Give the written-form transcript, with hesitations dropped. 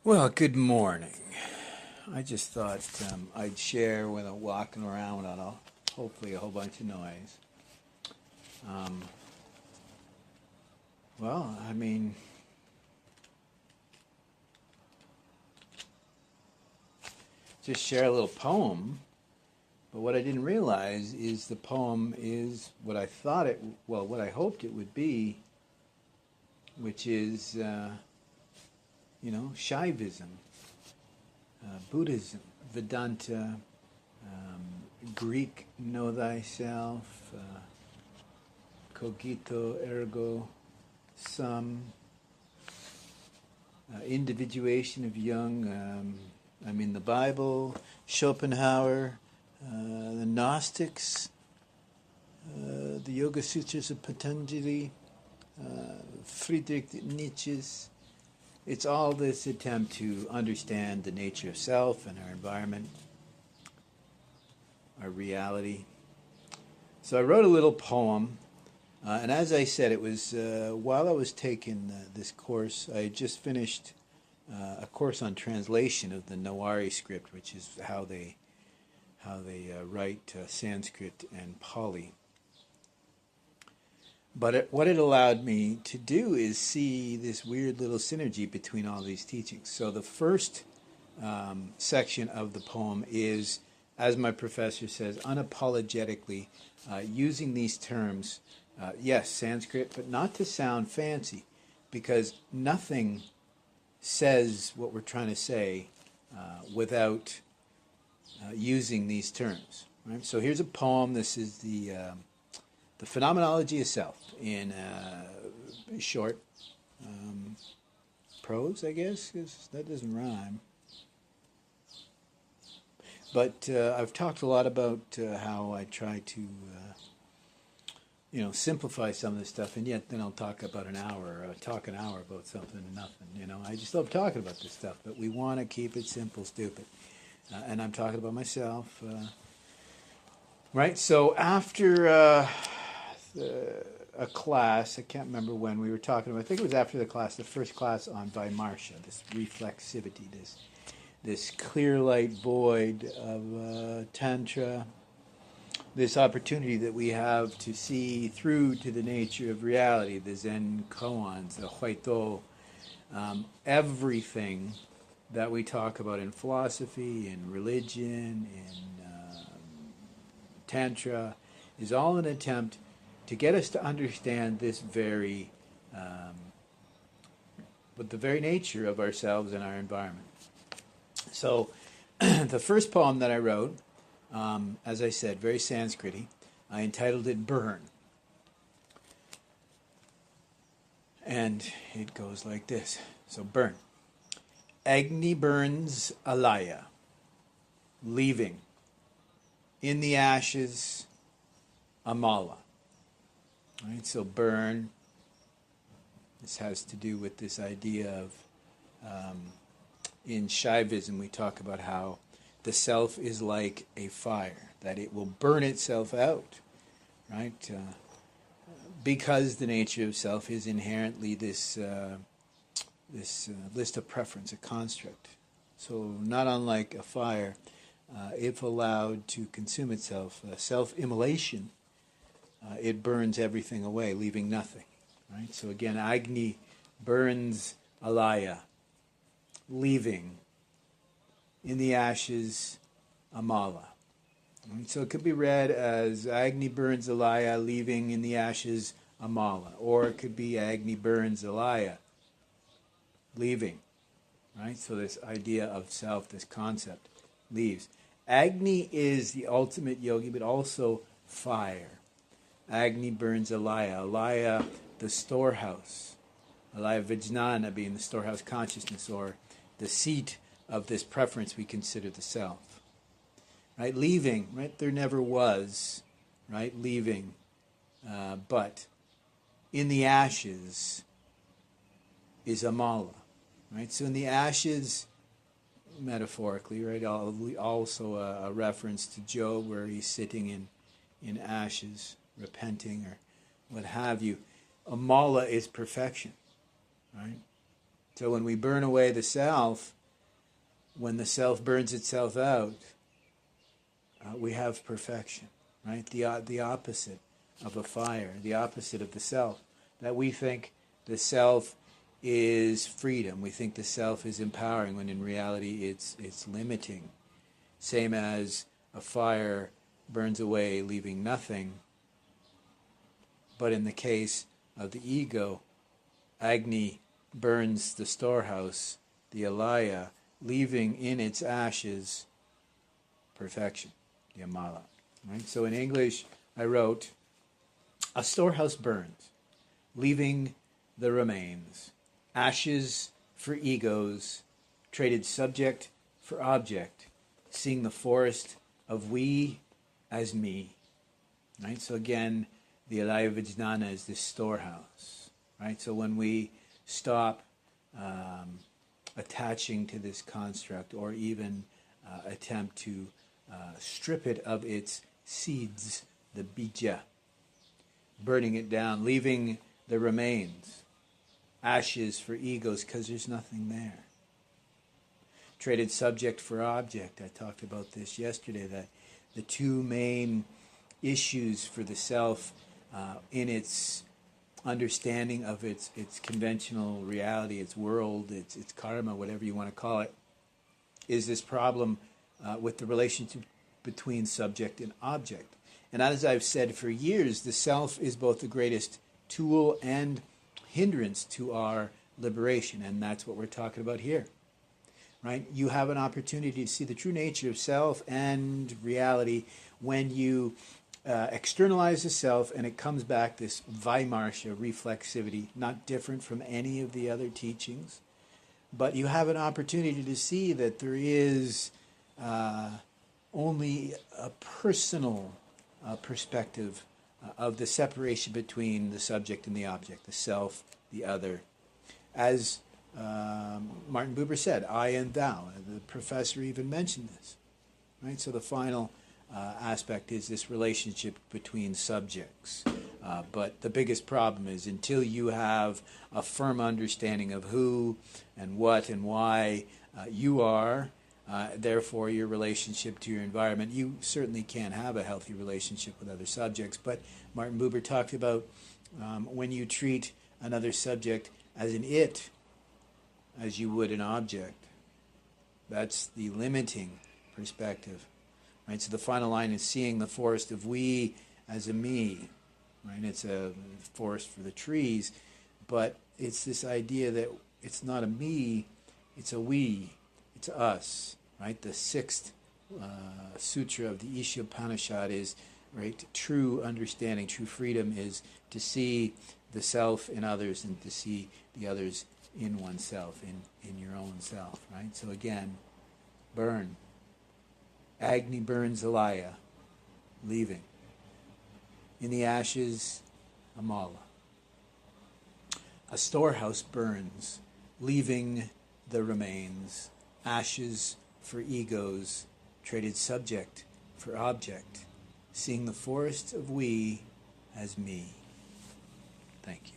Well, good morning. I just thought I'd share when I'm walking around without hopefully a whole bunch of noise. Um, well, I mean, just share a little poem, but what I didn't realize is the poem is what I thought what I hoped it would be, which is, Shaivism, Buddhism, Vedanta, Greek, know thyself, cogito ergo sum, individuation of Jung. The Bible, Schopenhauer, the Gnostics, the Yoga Sutras of Patanjali, Friedrich Nietzsche's. It's all this attempt to understand the nature of self and our environment, our reality. So I wrote a little poem, and as I said, it was while I was taking this course. I had just finished a course on translation of the Nawari script, which is how they write Sanskrit and Pali. But what it allowed me to do is see this weird little synergy between all these teachings. So the first section of the poem is, as my professor says, unapologetically using these terms, yes, Sanskrit, but not to sound fancy, because nothing says what we're trying to say without using these terms. Right? So here's a poem. This is the phenomenology of self in short prose, I guess, 'cause that doesn't rhyme. But I've talked a lot about how I try to, simplify some of this stuff, and yet then I'll talk about an hour, talk an hour about something and nothing. I just love talking about this stuff, but we want to keep it simple, stupid. And I'm talking about myself, right? So after a class, I can't remember when we were talking about. I think it was after the class, the first class on Vimarsha, this reflexivity, this clear light void of Tantra, this opportunity that we have to see through to the nature of reality, the Zen koans, the Huaito, everything that we talk about in philosophy, in religion, in Tantra, is all an attempt to get us to understand this very, but the very nature of ourselves and our environment. So, the first poem that I wrote, as I said, very Sanskrit-y, I entitled it "Burn," and it goes like this. So, burn. Agni burns alaya, leaving in the ashes amala. Right, so burn, this has to do with this idea of, in Shaivism we talk about how the self is like a fire, that it will burn itself out, right? Because the nature of self is inherently this list of preference, a construct. So not unlike a fire, if allowed to consume itself, self-immolation, it burns everything away, leaving nothing. Right? So again, Agni burns alaya, leaving in the ashes amala. Right? So it could be read as Agni burns alaya, leaving in the ashes amala, or it could be Agni burns alaya, leaving. Right? So this idea of self, this concept, leaves. Agni is the ultimate yogi, but also fire. Agni burns alaya. Alaya, the storehouse. Alaya vijnana being the storehouse consciousness, or the seat of this preference we consider the self. Right? Leaving, right? There never was, right? Leaving. But in the ashes is amala. Right? So in the ashes, metaphorically, right? Also a reference to Job where he's sitting in ashes, repenting or what have you. Amala is perfection, right? So when we burn away the self, when the self burns itself out, we have perfection, right? The opposite of a fire, the opposite of the self. That we think the self is freedom. We think the self is empowering, when in reality it's limiting. Same as a fire burns away, leaving nothing. But in the case of the ego, Agni burns the storehouse, the alaya, leaving in its ashes perfection, the amala. Right? So in English, I wrote, a storehouse burns, leaving the remains, ashes for egos, traded subject for object, seeing the forest of we as me. Right? So again, the alaya vijnana is this storehouse. Right? So when we stop attaching to this construct, or even attempt to strip it of its seeds, the bija, burning it down, leaving the remains, ashes for egos, because there's nothing there. Traded subject for object. I talked about this yesterday, that the two main issues for the self in its understanding of its conventional reality, its world, its karma, whatever you want to call it, is this problem with the relationship between subject and object. And as I've said for years, the self is both the greatest tool and hindrance to our liberation, and that's what we're talking about here. Right? You have an opportunity to see the true nature of self and reality when you externalize the self, and it comes back, this Vaimarsha, reflexivity, not different from any of the other teachings. But you have an opportunity to see that there is only a personal perspective of the separation between the subject and the object, the self, the other. As Martin Buber said, I and thou. The professor even mentioned this. Right? So the final aspect is this relationship between subjects. But the biggest problem is, until you have a firm understanding of who and what and why you are, therefore your relationship to your environment, you certainly can't have a healthy relationship with other subjects. But Martin Buber talked about when you treat another subject as an it, as you would an object. That's the limiting perspective. Right? So the final line is seeing the forest of we as a me. Right? It's a forest for the trees, but it's this idea that it's not a me, it's a we, it's us. Right? The sixth sutra of the Ishopanishad is, right, true understanding, true freedom is to see the self in others and to see the others in oneself, in your own self. Right? So again, burn. Agni burns alaya, leaving. In the ashes, amala. A storehouse burns, leaving the remains, ashes for egos, traded subject for object, seeing the forest of we as me. Thank you.